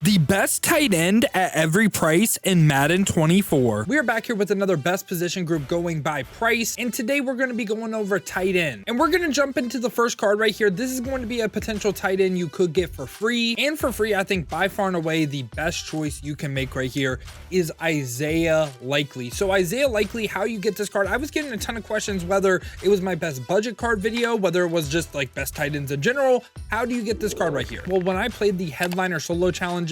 The best tight end at every price in Madden 24. We are back here with another best position group going by price, and today we're going to be going over tight end. And we're going to jump into the first card right here. This is going to be a potential tight end you could get for free. And for free, I think by far and away, the best choice you can make right here is Isaiah Likely. So Isaiah Likely, how you get this card, I was getting a ton of questions whether it was my best budget card video, whether it was just like best tight ends in general. How do you get this card right here? Well, when I played the headliner solo challenges,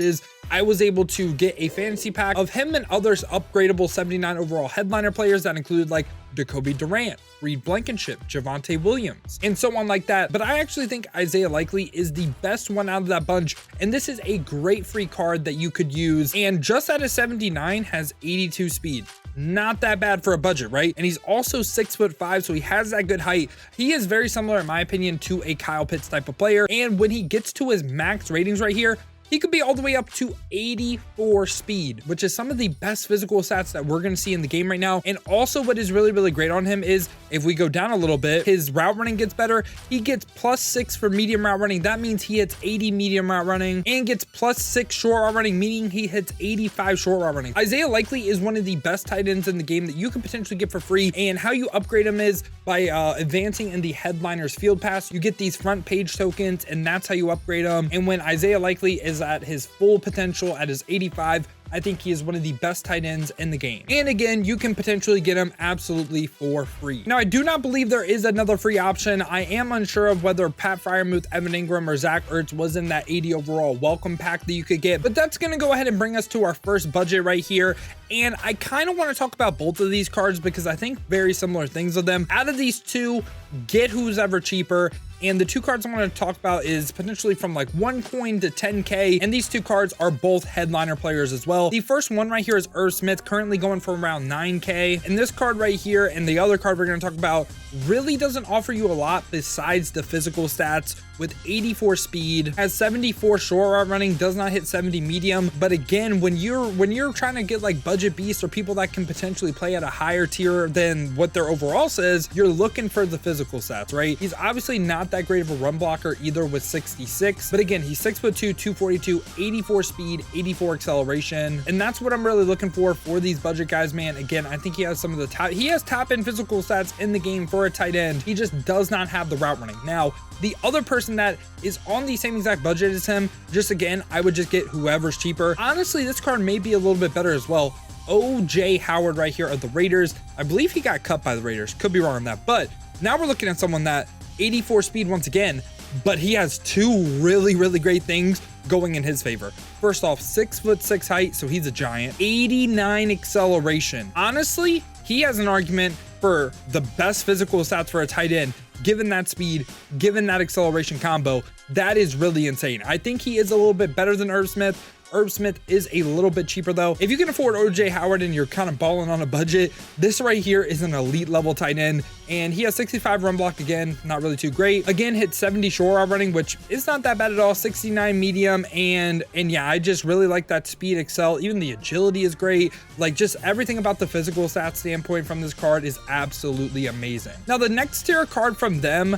I was able to get a fantasy pack of him and others upgradable 79 overall headliner players that included like Jacoby Durant, Reed Blankenship, Javonte Williams, and so on like that. But I actually think Isaiah Likely is the best one out of that bunch. And this is a great free card that you could use. And just at a 79 has 82 speed. Not that bad for a budget, right? And he's also 6'5", so he has that good height. He is very similar, in my opinion, to a Kyle Pitts type of player. And when he gets to his max ratings right here, he could be all the way up to 84 speed, which is some of the best physical stats that we're going to see in the game right now. And also what is really, really great on him is if we go down a little bit, his route running gets better. He gets +6 for medium route running. That means he hits 80 medium route running and gets +6 short route running, meaning he hits 85 short route running. Isaiah Likely is one of the best tight ends in the game that you can potentially get for free. And how you upgrade him is by advancing in the headliners field pass. You get these front page tokens, and that's how you upgrade them. And when Isaiah Likely is at his full potential at his 85, I think he is one of the best tight ends in the game. And again, you can potentially get him absolutely for free. Now, I do not believe there is another free option. I am unsure of whether Pat Freiermuth, Evan Ingram, or Zach Ertz was in that 80 overall welcome pack that you could get, but that's going to go ahead and bring us to our first budget right here. And I kind of want to talk about both of these cards because I think very similar things with them. Out of these two, get who's ever cheaper. And the two cards I want to talk about is potentially from like 1 coin to 10K. And these two cards are both headliner players as well. The first one right here is Irv Smith, currently going for around 9K. And this card right here and the other card we're going to talk about really doesn't offer you a lot besides the physical stats. With 84 speed, has 74 short route running, does not hit 70 medium. But again, when you're trying to get like budget beasts or people that can potentially play at a higher tier than what their overall says, you're looking for the physical stats, right? He's obviously not that great of a run blocker either with 66, but again, he's 6'2", 242, 84 speed, 84 acceleration, and that's what I'm really looking for these budget guys, man. Again, I think he has some of the he has top end physical stats in the game for a tight end. He just does not have the route running. Now, the other person that is on the same exact budget as him, just again, I would just get whoever's cheaper. Honestly, this card may be a little bit better as well. OJ Howard right here of the Raiders. I believe he got cut by the Raiders. Could be wrong on that. But now we're looking at someone that 84 speed once again, but he has two really, really great things going in his favor. First off, 6'6" height, so he's a giant. 89 acceleration. Honestly, he has an argument for the best physical stats for a tight end. Given that speed, given that acceleration combo, that is really insane. I think he is a little bit better than Irv Smith. Irv Smith is a little bit cheaper though. If you can afford OJ Howard and you're kind of balling on a budget, this right here is an elite level tight end. And he has 65 run block, again, not really too great. Again, hit 70 short route running, which is not that bad at all. 69 medium, and yeah, I just really like that speed excel. Even the agility is great. Like just everything about the physical stats standpoint from this card is absolutely amazing. Now, the next tier card from them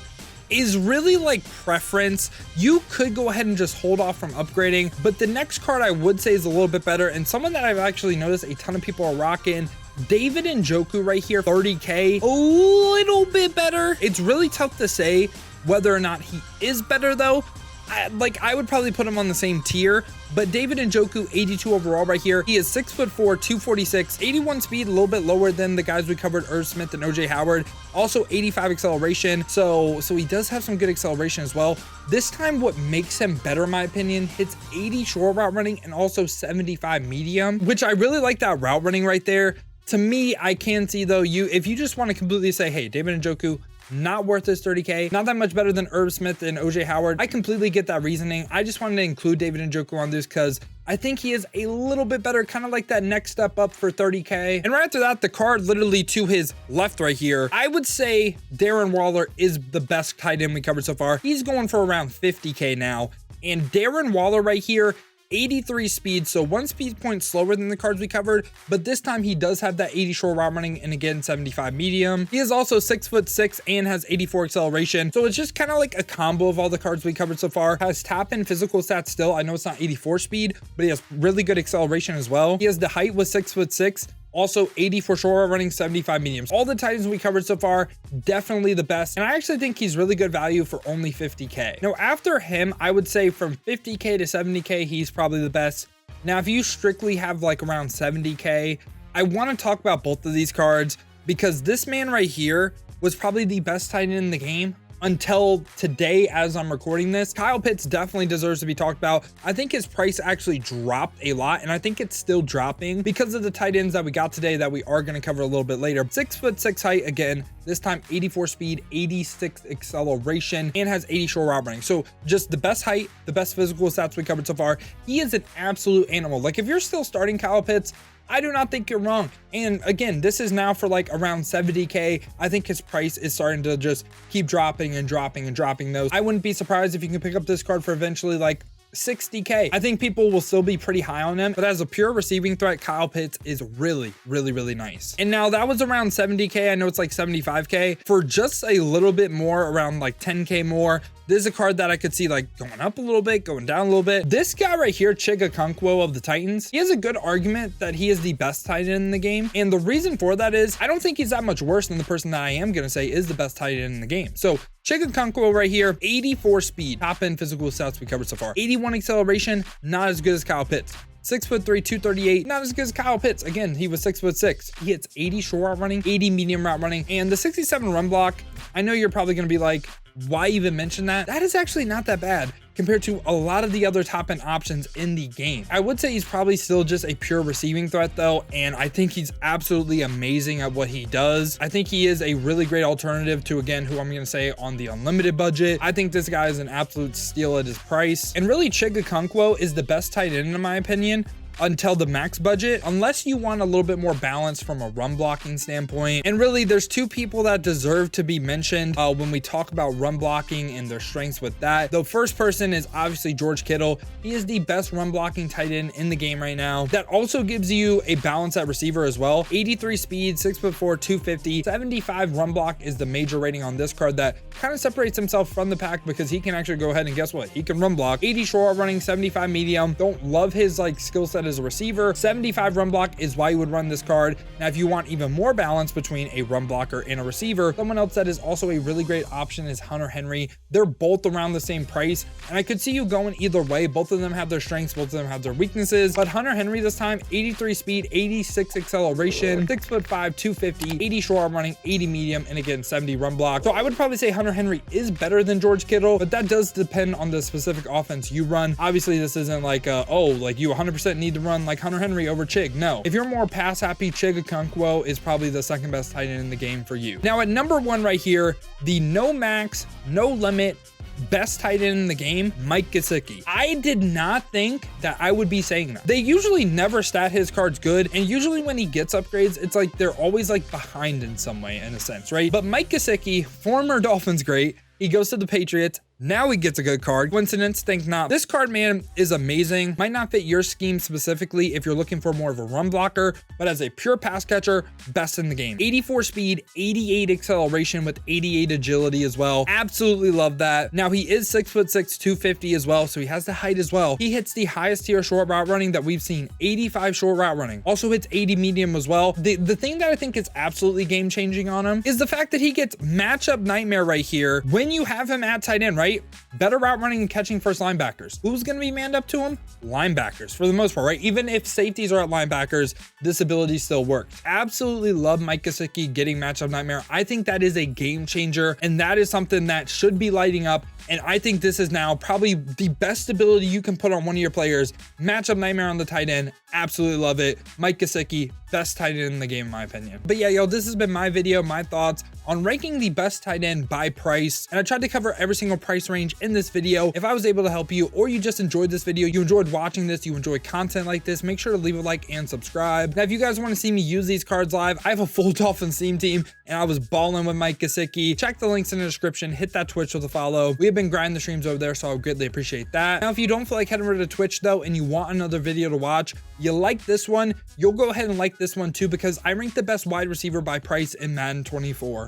is really like preference. You could go ahead and just hold off from upgrading, but the next card I would say is a little bit better, and someone that I've actually noticed a ton of people are rocking. David Njoku right here, 30K, a little bit better. It's really tough to say whether or not he is better though. I would probably put him on the same tier, but David Njoku, 82 overall right here. He is 6'4", 246, 81 speed, a little bit lower than the guys we covered, Irv Smith and OJ Howard. Also 85 acceleration, so he does have some good acceleration as well. This time, what makes him better, in my opinion, hits 80 short route running and also 75 medium, which I really like that route running right there. To me, I can see though, if you just want to completely say, hey, David Njoku, not worth this 30K, not that much better than Irv Smith and OJ Howard. I completely get that reasoning. I just wanted to include David Njoku on this because I think he is a little bit better, kind of like that next step up for 30K. And right after that, the card literally to his left right here, I would say Darren Waller is the best tight end we covered so far. He's going for around 50K now. And Darren Waller right here 83 speed, so 1 speed point slower than the cards we covered, but this time he does have that 80 short route running and again 75 medium. He is also 6'6" and has 84 acceleration, so it's just kind of like a combo of all the cards we covered so far. Has top end physical stats still. I know it's not 84 speed, but he has really good acceleration as well. He has the height with 6'6". Also 80 for short route running, 75 mediums. All the Titans we covered so far, definitely the best. And I actually think he's really good value for only 50K. Now, after him, I would say from 50K to 70K, he's probably the best. Now, if you strictly have like around 70K, I want to talk about both of these cards because this man right here was probably the best Titan in the game until today as I'm recording this. Kyle Pitts definitely deserves to be talked about. I think his price actually dropped a lot, and I think it's still dropping because of the tight ends that we got today that we are going to cover a little bit later. 6'6" height again, this time 84 speed, 86 acceleration, and has 80 short route running. So just the best height, the best physical stats we covered so far. He is an absolute animal. Like if you're still starting Kyle Pitts, I do not think you're wrong. And again, this is now for like around 70K. I think his price is starting to just keep dropping and dropping and dropping those. I wouldn't be surprised if you can pick up this card for eventually like 60K. I think people will still be pretty high on him, but as a pure receiving threat, Kyle Pitts is really, really, really nice. And now that was around 70K. I know it's like 75K. For just a little bit more, around like 10K more, this is a card that I could see like going up a little bit, going down a little bit. This guy right here, Gesicki of the Titans, he has a good argument that he is the best tight end in the game. And the reason for that is I don't think he's that much worse than the person that I am going to say is the best tight end in the game. So Gesicki right here, 84 speed, top end physical stats we covered so far. 81 acceleration, not as good as Kyle Pitts. 6'3", 238, not as good as Kyle Pitts. Again, he was 6'6". He hits 80 short route running, 80 medium route running, and the 67 run block. I know you're probably going to be like, why even mention that? That is actually not that bad compared to a lot of the other top end options in the game. I would say he's probably still just a pure receiving threat though, and I think he's absolutely amazing at what he does. I think he is a really great alternative to, again, who I'm going to say on the unlimited budget. I think this guy is an absolute steal at his price. And really, Gesicki is the best tight end in my opinion until the max budget, unless you want a little bit more balance from a run blocking standpoint. And really, there's two people that deserve to be mentioned when we talk about run blocking and their strengths with that. The first person is obviously George Kittle. He is the best run blocking tight end in the game right now. That also gives you a balance at receiver as well. 83 speed, 6'4", 250, 75 run block is the major rating on this card that kind of separates himself from the pack because he can actually go ahead and guess what? He can run block. 80 short running, 75 medium. Don't love his like skill set as a receiver. 75 run block is why you would run this card. Now, if you want even more balance between a run blocker and a receiver, someone else that is also a really great option is Hunter Henry. They're both around the same price, and I could see you going either way. Both of them have their strengths, both of them have their weaknesses, but Hunter Henry this time, 83 speed, 86 acceleration, 6'5", 250, 80 short arm running, 80 medium, and again, 70 run block. So I would probably say Hunter Henry is better than George Kittle, but that does depend on the specific offense you run. Obviously, this isn't like, oh, like you 100% need to run like Hunter Henry over Chig. No, if you're more pass happy, Gesicki is probably the second best tight end in the game for you. Now at number one right here, the no max, no limit, best tight end in the game, Mike Gesicki. I did not think that I would be saying that. They usually never stat his cards good, and usually when he gets upgrades, it's like they're always like behind in some way, in a sense, right? But Mike Gesicki, former Dolphins great, he goes to the Patriots. Now he gets a good card. Coincidence? Think not. This card, man, is amazing. Might not fit your scheme specifically if you're looking for more of a run blocker, but as a pure pass catcher, best in the game. 84 speed, 88 acceleration with 88 agility as well. Absolutely love that. Now he is 6'6", 250 as well, so he has the height as well. He hits the highest tier short route running that we've seen, 85 short route running. Also hits 80 medium as well. The thing that I think is absolutely game changing on him is the fact that he gets matchup nightmare right here when you have him at tight end, right? Better route running and catching first linebackers. Who's going to be manned up to him? Linebackers for the most part, right? Even if safeties are at linebackers, this ability still works. Absolutely love Mike Gesicki getting matchup nightmare. I think that is a game changer, and that is something that should be lighting up. And I think this is now probably the best ability you can put on one of your players. Matchup nightmare on the tight end. Absolutely love it. Mike Gesicki, best tight end in the game, in my opinion. But yeah, yo, this has been my video, my thoughts on ranking the best tight end by price. And I tried to cover every single price range in this video. If I was able to help you, or you just enjoyed this video, you enjoyed watching this, you enjoy content like this, make sure to leave a like and subscribe. Now, if you guys want to see me use these cards live, I have a full Dolphins theme team, and I was balling with Mike Gesicki. Check the links in the description, hit that Twitch with a follow. We have been grinding the streams over there, so I would greatly appreciate that. Now, if you don't feel like heading over to Twitch though, and you want another video to watch, you like this one, you'll go ahead and like this one too, because I ranked the best wide receiver by price in Madden 24.